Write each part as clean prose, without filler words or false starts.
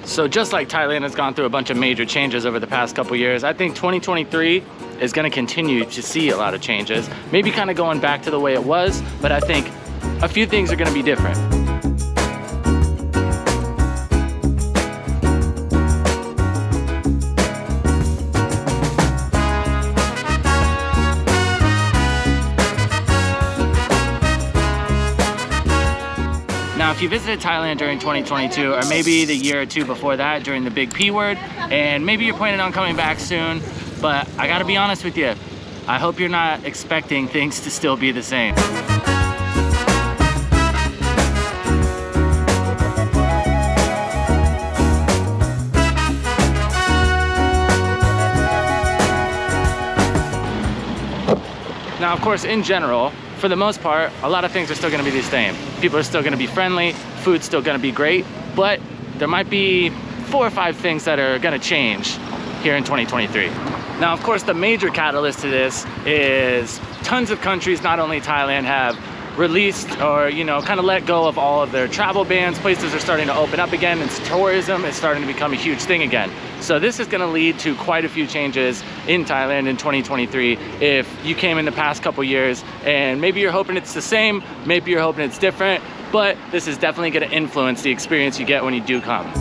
So just like Thailand has gone through a bunch of major changes over the past couple years, I think 2023 is going to continue to see a lot of changes. Maybe kind of going back to the way it was, but I think a few things are going to be different. Now, if you visited Thailand during 2022, or maybe the year or two before that during the big P word, and maybe you're planning on coming back soon, but I gotta be honest with you, I hope you're not expecting things to still be the same. Now, of course, in general, for the most part, a lot of things are still gonna be the same. People are still gonna be friendly, food's still gonna be great, but there might be 4 or 5 things that are gonna change here in 2023. Now, of course, the major catalyst to this is tons of countries, not only Thailand, have released or, you know, kind of let go of all of their travel bans. Places are starting to open up again, and tourism is starting to become a huge thing again. So this is going to lead to quite a few changes in Thailand in 2023 if you came in the past couple years, and maybe you're hoping it's the same, maybe you're hoping it's different, but this is definitely going to influence the experience you get when you do come.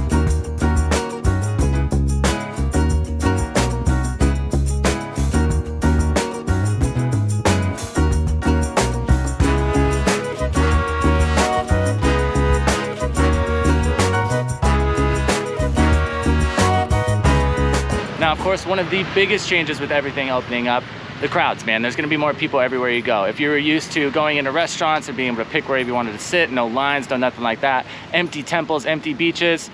Now, of course, one of the biggest changes with everything opening up, the crowds, man. There's gonna be more people everywhere you go. If you were used to going into restaurants and being able to pick wherever you wanted to sit, no lines, no nothing like that, empty temples, empty beaches,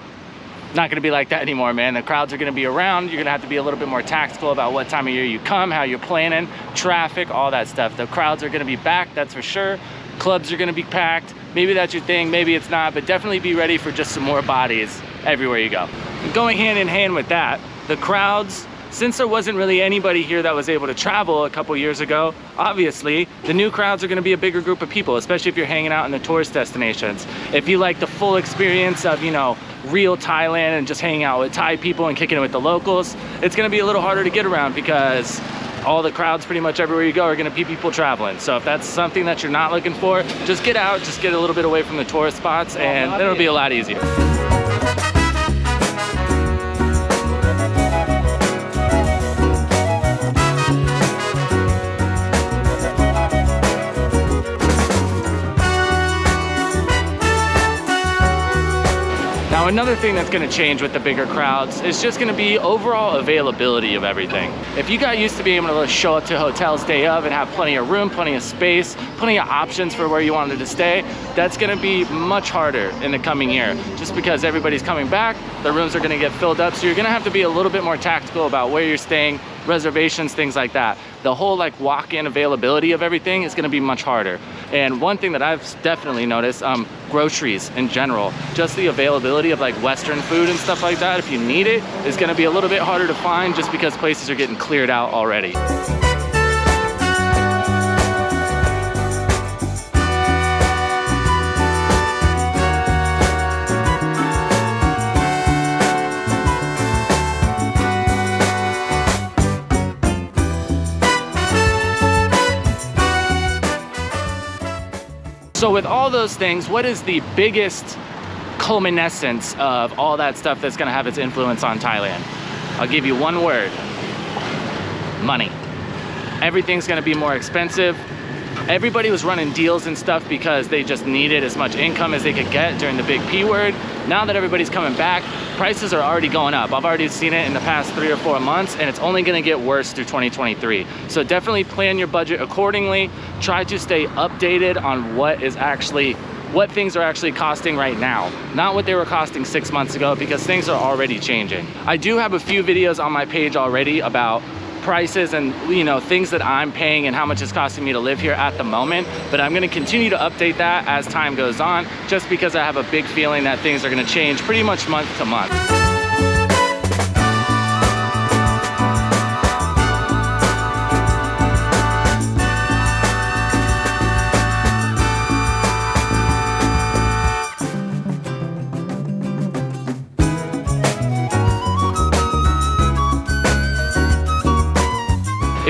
not gonna be like that anymore, man. The crowds are gonna be around. You're gonna have to be a little bit more tactical about what time of year you come, how you're planning, traffic, all that stuff. The crowds are gonna be back, that's for sure. Clubs are gonna be packed. Maybe that's your thing, maybe it's not, but definitely be ready for just some more bodies everywhere you go. And going hand in hand with that, the crowds, since there wasn't really anybody here that was able to travel a couple years ago, obviously the new crowds are going to be a bigger group of people, especially if you're hanging out in the tourist destinations. If you like the full experience of, you know, real Thailand and just hanging out with Thai people and kicking it with the locals, it's going to be a little harder to get around because all the crowds pretty much everywhere you go are going to be people traveling. So if that's something that you're not looking for, just get out, just get a little bit away from the tourist spots, and it'll be a lot easier. Now, another thing that's going to change with the bigger crowds is just going to be overall availability of everything. If you got used to being able to show up to hotels day of and have plenty of room, plenty of space, plenty of options for where you wanted to stay, that's going to be much harder in the coming year. Just because everybody's coming back, the rooms are going to get filled up, so you're going to have to be a little bit more tactical about where you're staying, reservations, things like that. The whole like walk-in availability of everything is going to be much harder. And one thing that I've definitely noticed, groceries in general, just the availability of like Western food and stuff like that, if you need it, is going to be a little bit harder to find just because places are getting cleared out already. So with all those things, what is the biggest culmination of all that stuff that's gonna have its influence on Thailand? I'll give you one word: money. Everything's gonna be more expensive. Everybody was running deals and stuff because they just needed as much income as they could get during the big P word. Now that everybody's coming back, prices are already going up. I've already seen it in the past 3 or 4 months, and it's only gonna get worse through 2023. So definitely plan your budget accordingly. Try to stay updated on what things are actually costing right now, not what they were costing 6 months ago, because things are already changing. I do have a few videos on my page already about prices and, you know, things that I'm paying and how much it's costing me to live here at the moment, but I'm going to continue to update that as time goes on, just because I have a big feeling that things are going to change pretty much month to month.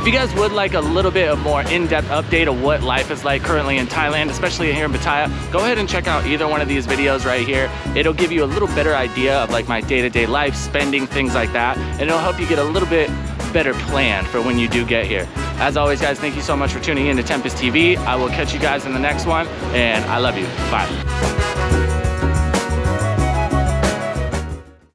If you guys would like a little bit of more in-depth update of what life is like currently in Thailand, especially here in Pattaya, go ahead and check out either one of these videos right here. It'll give you a little better idea of like my day-to-day life, spending, things like that, and it'll help you get a little bit better plan for when you do get here. As always, guys, thank you so much for tuning in to Tempus TV. I will catch you guys in the next one, and I love you. Bye.